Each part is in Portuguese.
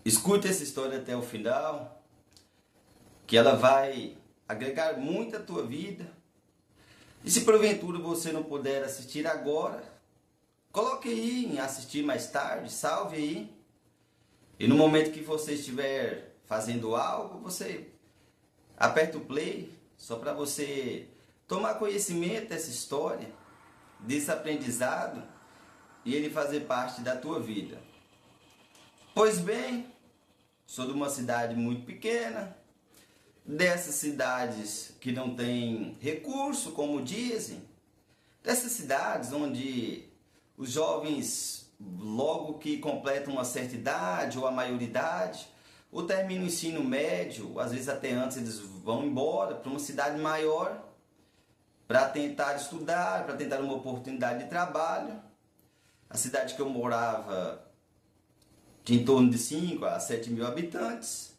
Escute essa história até o final, que ela vai agregar muito à tua vida. E se porventura você não puder assistir agora, coloque aí em assistir mais tarde, salve aí. E no momento que você estiver fazendo algo, você aperta o play, só para você tomar conhecimento dessa história, desse aprendizado, e ele fazer parte da tua vida. Pois bem, sou de uma cidade muito pequena, dessas cidades que não têm recurso, como dizem, dessas cidades onde os jovens, logo que completam uma certa idade ou a maioridade, ou terminam o ensino médio, às vezes até antes eles vão embora para uma cidade maior para tentar estudar, para tentar uma oportunidade de trabalho. A cidade que eu morava tinha em torno de 5 a 7 mil habitantes,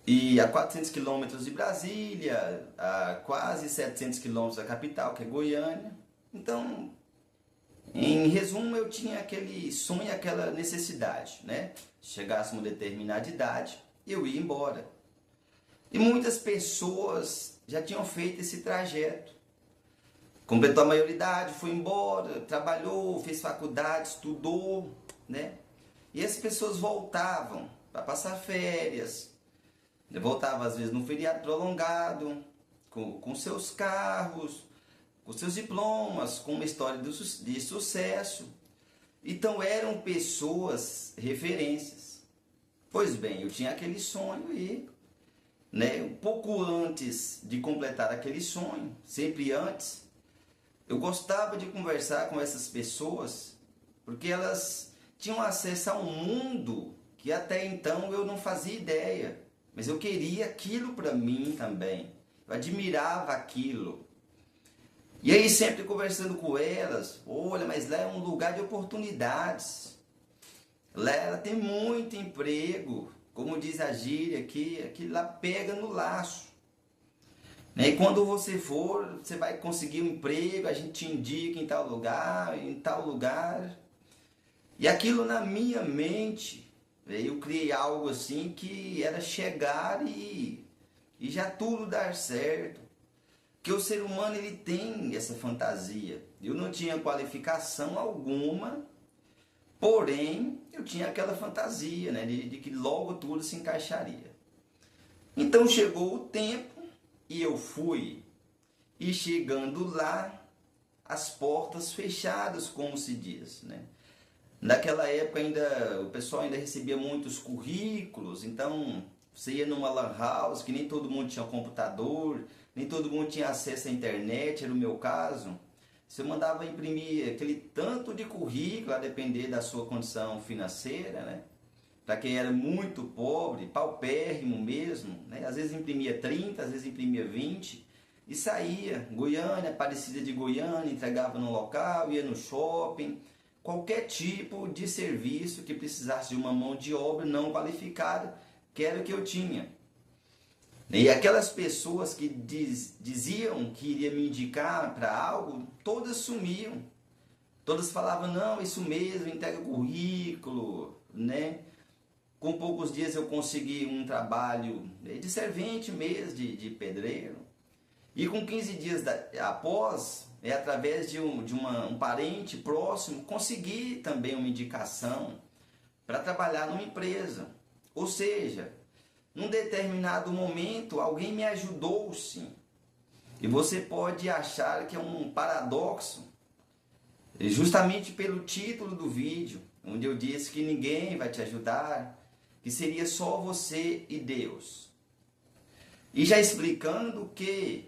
e a 400 quilômetros de Brasília, a quase 700 quilômetros da capital, que é Goiânia. Então, em resumo, eu tinha aquele sonho, aquela necessidade, né? Chegasse a uma determinada idade, eu ia embora. E muitas pessoas já tinham feito esse trajeto. Completou a maioridade, foi embora, trabalhou, fez faculdade, estudou, né? E as pessoas voltavam para passar férias, voltavam às vezes no feriado prolongado, com seus carros, com seus diplomas, com uma história de sucesso. Então eram pessoas referências. Pois bem, eu tinha aquele sonho e, né, um pouco antes de completar aquele sonho, sempre antes, eu gostava de conversar com essas pessoas, porque elas tinham acesso a um mundo que até então eu não fazia ideia, mas eu queria aquilo para mim também, eu admirava aquilo. E aí sempre conversando com elas, olha, mas lá é um lugar de oportunidades, lá ela tem muito emprego, como diz a gíria aqui lá pega no laço. E quando você for, você vai conseguir um emprego, a gente te indica em tal lugar, em tal lugar. E aquilo na minha mente, eu criei algo assim que era chegar e já tudo dar certo. Porque o ser humano ele tem essa fantasia. Eu não tinha qualificação alguma, porém eu tinha aquela fantasia, né, de que logo tudo se encaixaria. Então chegou o tempo e eu fui. E chegando lá, as portas fechadas, como se diz, né? Naquela época ainda o pessoal ainda recebia muitos currículos, então você ia numa lan house, que nem todo mundo tinha computador, nem todo mundo tinha acesso à internet, era o meu caso. Você mandava imprimir aquele tanto de currículo, a depender da sua condição financeira, né? Para quem era muito pobre, paupérrimo mesmo, né? Às vezes imprimia 30, às vezes imprimia 20 e saía. Goiânia, Aparecida de Goiânia, entregava no local, ia no shopping. Qualquer tipo de serviço que precisasse de uma mão de obra não qualificada, que era o que eu tinha. E aquelas pessoas que diziam que iria me indicar para algo, todas sumiam. Todas falavam, não, isso mesmo, entrega currículo, né? Com poucos dias eu consegui um trabalho de servente mesmo, de pedreiro. E com 15 dias após, através de um parente próximo, consegui também uma indicação para trabalhar numa empresa. Ou seja, num determinado momento, alguém me ajudou sim. E você pode achar que é um paradoxo, justamente pelo título do vídeo, onde eu disse que ninguém vai te ajudar, que seria só você e Deus. E já explicando que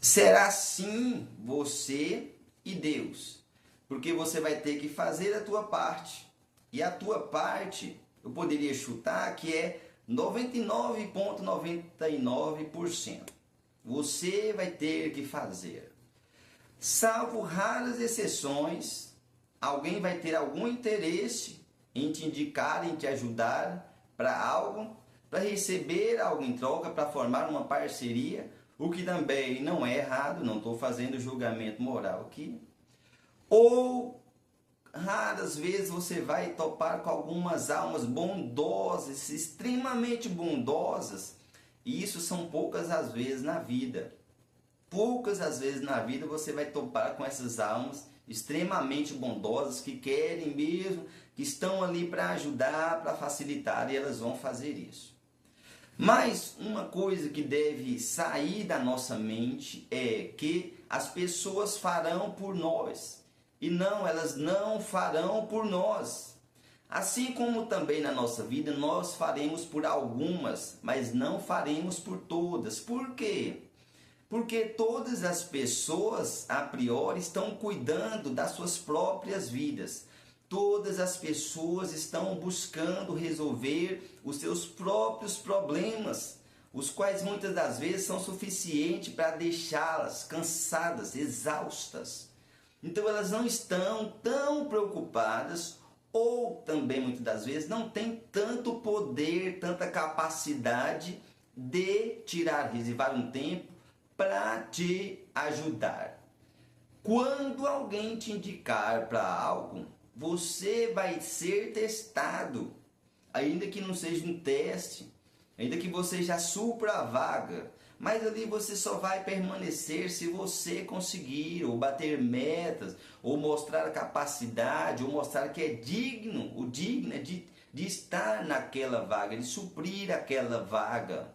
será sim você e Deus, porque você vai ter que fazer a tua parte. E a tua parte, eu poderia chutar que é 99,99%. Você vai ter que fazer. Salvo raras exceções, alguém vai ter algum interesse em te indicar, em te ajudar para algo, para receber algo em troca, para formar uma parceria, o que também não é errado, não estou fazendo julgamento moral aqui. Ou raras vezes você vai topar com algumas almas bondosas, extremamente bondosas, e isso são poucas as vezes na vida. Poucas as vezes na vida você vai topar com essas almas extremamente bondosas que querem mesmo, que estão ali para ajudar, para facilitar, e elas vão fazer isso. Mas uma coisa que deve sair da nossa mente é que as pessoas farão por nós. E não, elas não farão por nós. Assim como também na nossa vida, nós faremos por algumas, mas não faremos por todas. Por quê? Porque todas as pessoas, a priori, estão cuidando das suas próprias vidas. Todas as pessoas estão buscando resolver os seus próprios problemas, os quais muitas das vezes são suficientes para deixá-las cansadas, exaustas. Então elas não estão tão preocupadas, ou também muitas das vezes não têm tanto poder, tanta capacidade de reservar um tempo para te ajudar. Quando alguém te indicar para algo, você vai ser testado, ainda que não seja um teste, ainda que você já supra a vaga, mas ali você só vai permanecer se você conseguir, ou bater metas, ou mostrar capacidade, ou mostrar que é digno, o digno é de estar naquela vaga, de suprir aquela vaga.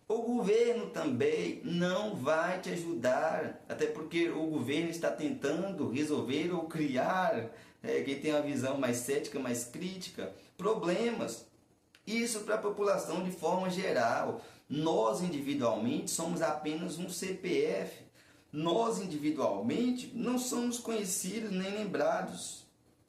O governo também não vai te ajudar, até porque o governo está tentando resolver ou criar, quem tem uma visão mais cética, mais crítica, problemas. Isso para a população de forma geral. Nós individualmente somos apenas um CPF. Nós individualmente não somos conhecidos nem lembrados.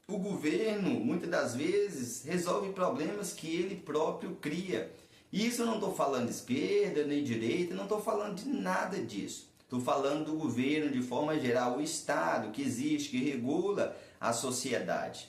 O governo, muitas das vezes, resolve problemas que ele próprio cria. Isso eu não estou falando de esquerda nem direita, não estou falando de nada disso. Estou falando do governo de forma geral, o Estado que existe, que regula a sociedade.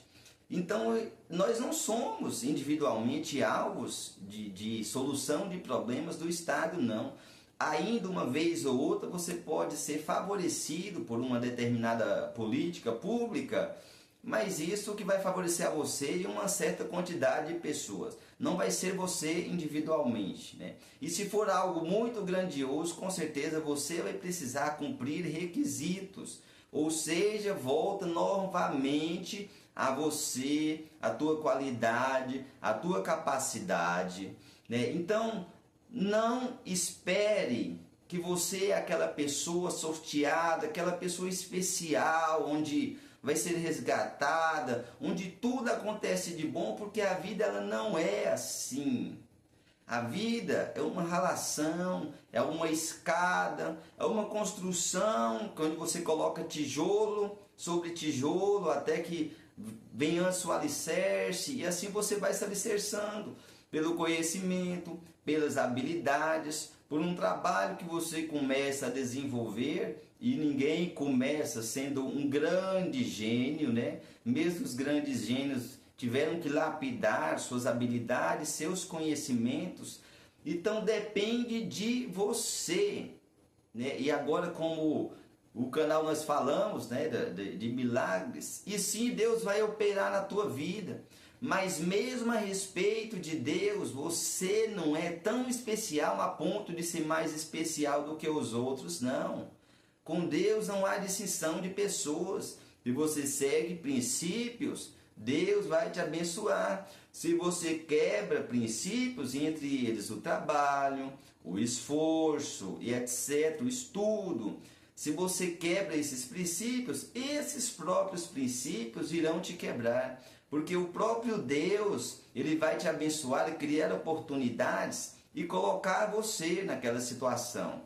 Então, nós não somos individualmente alvos de solução de problemas do Estado, não. Ainda uma vez ou outra você pode ser favorecido por uma determinada política pública, mas isso que vai favorecer a você e uma certa quantidade de pessoas. Não vai ser você individualmente, né? E se for algo muito grandioso, com certeza você vai precisar cumprir requisitos. Ou seja, volta novamente a você, a tua qualidade, a tua capacidade, né? Então, não espere que você é aquela pessoa sorteada, aquela pessoa especial, onde vai ser resgatada, onde tudo acontece de bom, porque a vida ela não é assim. A vida é uma relação, é uma escada, é uma construção, onde você coloca tijolo sobre tijolo até que venha a sua alicerce, e assim você vai se alicerçando pelo conhecimento, pelas habilidades, por um trabalho que você começa a desenvolver. E ninguém começa sendo um grande gênio, né? Mesmo os grandes gênios tiveram que lapidar suas habilidades, seus conhecimentos. Então depende de você, né? E agora, como o canal nós falamos, né, de milagres, e sim, Deus vai operar na tua vida. Mas mesmo a respeito de Deus, você não é tão especial a ponto de ser mais especial do que os outros, não. Com Deus não há distinção de pessoas. Se você segue princípios, Deus vai te abençoar. Se você quebra princípios, entre eles o trabalho, o esforço e etc., o estudo, se você quebra esses princípios, esses próprios princípios irão te quebrar. Porque o próprio Deus, ele vai te abençoar e criar oportunidades e colocar você naquela situação.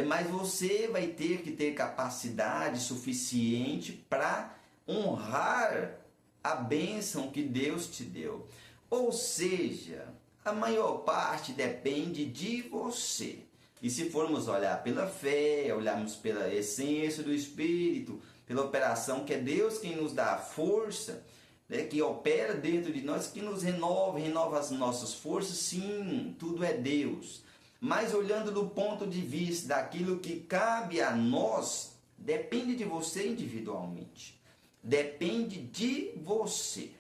Mas você vai ter que ter capacidade suficiente para honrar a bênção que Deus te deu. Ou seja, a maior parte depende de você. E se formos olhar pela fé, olharmos pela essência do Espírito, pela operação que é Deus quem nos dá a força, né, que opera dentro de nós, que nos renova as nossas forças, sim, tudo é Deus. Mas olhando do ponto de vista daquilo que cabe a nós, depende de você individualmente. depende de você.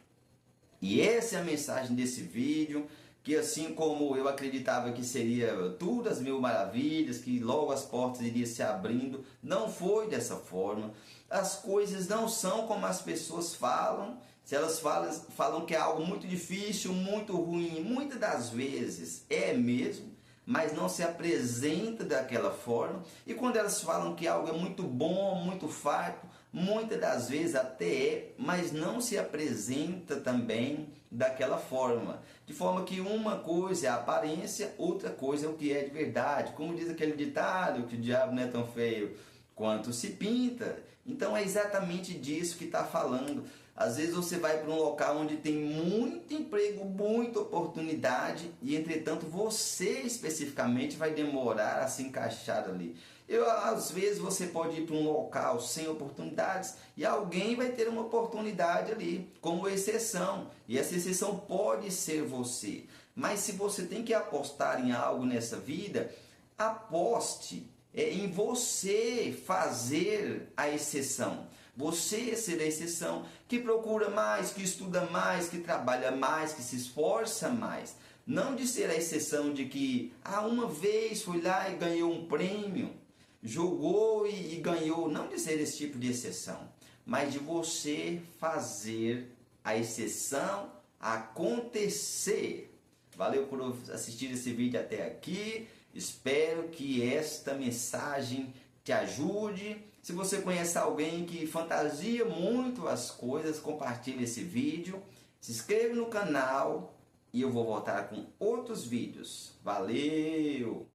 E essa é a mensagem desse vídeo, que assim como eu acreditava que seria tudo as mil maravilhas, que logo as portas iriam se abrindo, não foi dessa forma. As coisas não são como as pessoas falam. Se elas falam que é algo muito difícil, muito ruim, muitas das vezes é mesmo, mas não se apresenta daquela forma. E quando elas falam que algo é muito bom, muito farto, muitas das vezes até é, mas não se apresenta também daquela forma. De forma que uma coisa é a aparência, outra coisa é o que é de verdade. Como diz aquele ditado, que o diabo não é tão feio quanto se pinta. Então é exatamente disso que está falando. Às vezes você vai para um local onde tem muito emprego, muita oportunidade, e entretanto você especificamente vai demorar a se encaixar ali. Às vezes você pode ir para um local sem oportunidades e alguém vai ter uma oportunidade ali, como exceção. E essa exceção pode ser você. Mas se você tem que apostar em algo nessa vida, aposte em você fazer a exceção. Você ser a exceção, que procura mais, que estuda mais, que trabalha mais, que se esforça mais. Não de ser a exceção de que uma vez foi lá e ganhou um prêmio, jogou e ganhou. Não de ser esse tipo de exceção, mas de você fazer a exceção acontecer. Valeu por assistir esse vídeo até aqui. Espero que esta mensagem te ajude. Se você conhece alguém que fantasia muito as coisas, compartilhe esse vídeo. Se inscreva no canal e eu vou voltar com outros vídeos. Valeu!